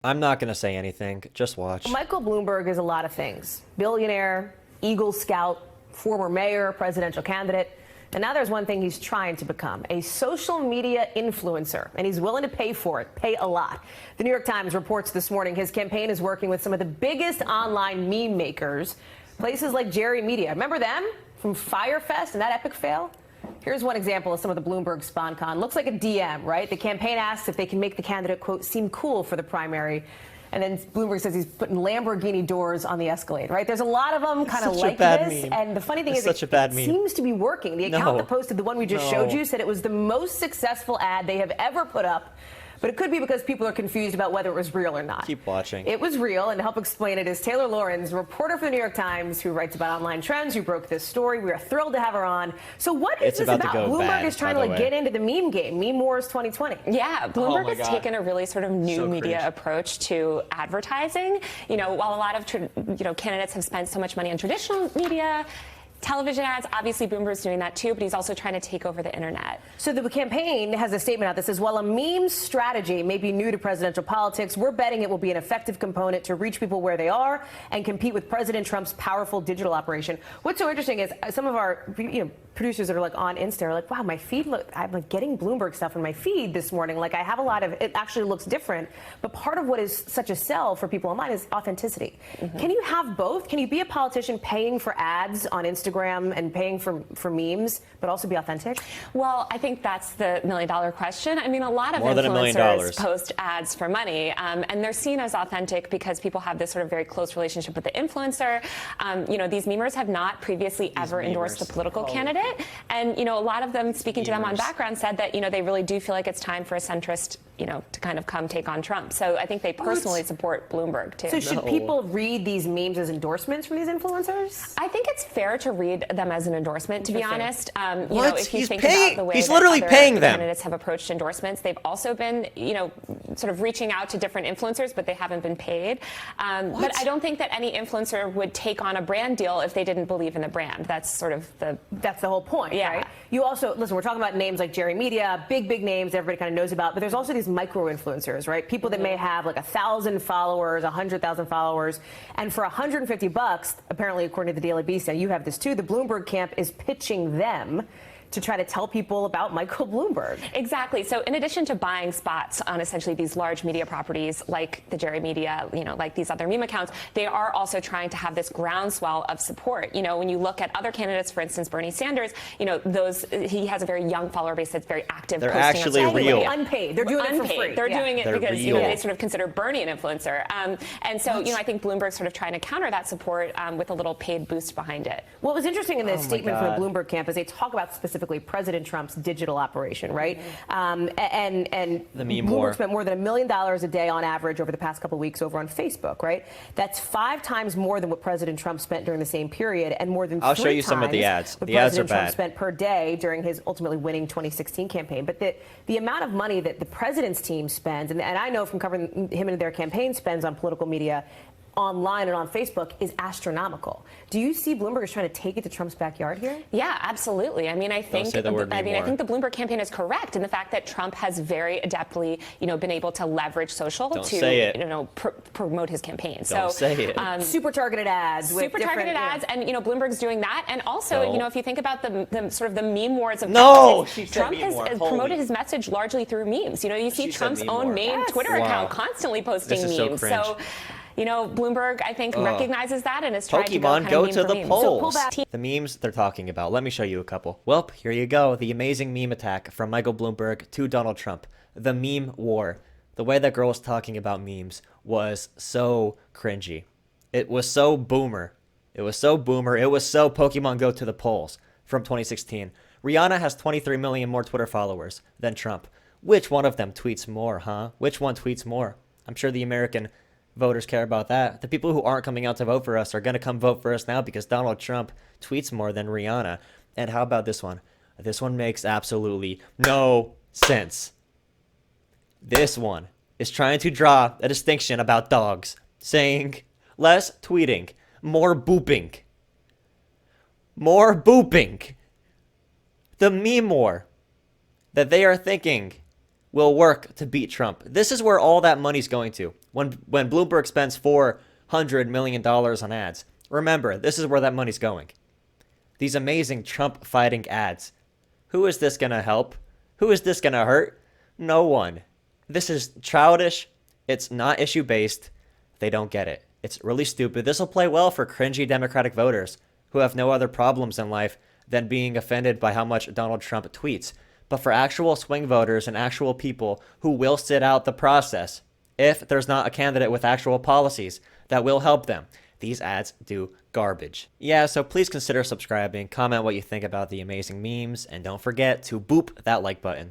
I'm not going to say anything. Just watch. Michael Bloomberg is a lot of things. Billionaire, Eagle Scout, former mayor, presidential candidate. And now there's one thing he's trying to become, a social media influencer. And he's willing to pay for it, pay a lot. The New York Times reports this morning his campaign is working with some of the biggest online meme makers, places like Jerry Media. Remember them from Firefest and that epic fail? Here's one example of some of the Bloomberg SponCon. Looks like a DM, right? The campaign asks if they can make the candidate, quote, seem cool for the primary. And then Bloomberg says he's putting Lamborghini doors on the Escalade, right? There's a lot of them kind of like this. Meme. And the funny thing is, it seems to be working. The account that posted the one we just showed you said it was the most successful ad they have ever put up. But it could be because people are confused about whether it was real or not. Keep watching. It was real, and to help explain it is Taylor Lorenz, reporter for the New York Times, who writes about online trends, who broke this story. We are thrilled to have her on. So what is this about? Bloomberg is trying to get into the meme game, Meme Wars 2020. Yeah, Bloomberg has taken a really sort of new media approach to advertising. You know, while a lot of candidates have spent so much money on traditional media, television ads, obviously Bloomberg's doing that too, but he's also trying to take over the internet. So the campaign has a statement out that says, while a meme strategy may be new to presidential politics, we're betting it will be an effective component to reach people where they are and compete with President Trump's powerful digital operation. What's so interesting is some of our producers that are like on Insta are like, wow, my feed, I'm like getting Bloomberg stuff in my feed this morning. Like I have a lot of, it actually looks different. But part of what is such a sell for people online is authenticity. Can you have both? Can you be a politician paying for ads on Instagram and paying for memes, but also be authentic? Well, I think that's the million-dollar question. I mean, a lot of influencers post ads for money, and they're seen as authentic because people have this sort of very close relationship with the influencer. These memers have not previously ever endorsed a political candidate, and a lot of them, speaking to them on background, said that they really do feel like it's time for a centrist to kind of come take on Trump. So I think they personally support Bloomberg too. So should people read these memes as endorsements from these influencers? I think it's fair to read them as an endorsement, to be honest. If you think about the way he's that literally other paying them. Candidates have approached endorsements, they've also been, sort of reaching out to different influencers, but they haven't been paid. But I don't think that any influencer would take on a brand deal if they didn't believe in the brand. That's sort of that's the whole point, right? You also, listen, we're talking about names like Jerry Media, big names everybody kind of knows about, but there's also these micro influencers, right? People that may have like 1,000 followers, 100,000 followers, and for $150, apparently according to the Daily Beast, and you have this too, the Bloomberg camp is pitching them to try to tell people about Michael Bloomberg. Exactly. So in addition to buying spots on essentially these large media properties like the Jerry Media, like these other meme accounts, they are also trying to have this groundswell of support. When you look at other candidates, for instance, Bernie Sanders, he has a very young follower base that's very active. They're actually real. Unpaid. They're doing it for free. They're doing it because they sort of consider Bernie an influencer. And so, I think Bloomberg's sort of trying to counter that support with a little paid boost behind it. What was interesting in the statement from the Bloomberg camp is they talk about specifically President Trump's digital operation, right? And the meme Bloomberg war spent more than $1 million a day on average over the past couple of weeks over on Facebook, right? That's 5 times more than what President Trump spent during the same period, and more than 3 I'll show you times some of the ads. what The ads are President Trump bad. spent per day during his ultimately winning 2016 campaign. But the amount of money that the president's team spends, and I know from covering him and their campaign spends on political media, online and on Facebook, is astronomical. Do you see Bloomberg is trying to take it to Trump's backyard here? Yeah, absolutely. I mean, I think I think the Bloomberg campaign is correct in the fact that Trump has very adeptly, been able to leverage social to promote his campaign. Don't say it. Super targeted ads. Super targeted ads, and Bloomberg's doing that. And also, if you think about the sort of the meme wars of Trump has promoted his message largely through memes. You see Trump's own main Twitter account constantly posting memes. So Bloomberg, I think, recognizes that and is trying to go to the polls. The memes they're talking about. Let me show you a couple. Well, here you go. The amazing meme attack from Michael Bloomberg to Donald Trump. The meme war. The way that girl was talking about memes was so cringy. It was so boomer. It was so Pokemon Go to the polls from 2016. Rihanna has 23 million more Twitter followers than Trump. Which one of them tweets more, huh? Which one tweets more? I'm sure the American voters care about that. The people who aren't coming out to vote for us are going to come vote for us now because Donald Trump tweets more than Rihanna. And how about this one? This one makes absolutely no sense. This one is trying to draw a distinction about dogs, saying less tweeting, more booping. More booping. The meme war that they are thinking will work to beat Trump. This is where all that money's going to. When Bloomberg spends $400 million on ads, remember, this is where that money's going. These amazing Trump-fighting ads. Who is this going to help? Who is this going to hurt? No one. This is childish. It's not issue-based. They don't get it. It's really stupid. This will play well for cringy Democratic voters who have no other problems in life than being offended by how much Donald Trump tweets. But for actual swing voters and actual people who will sit out the process, if there's not a candidate with actual policies that will help them, these ads do garbage. Yeah, so please consider subscribing, comment what you think about the amazing memes, and don't forget to boop that like button.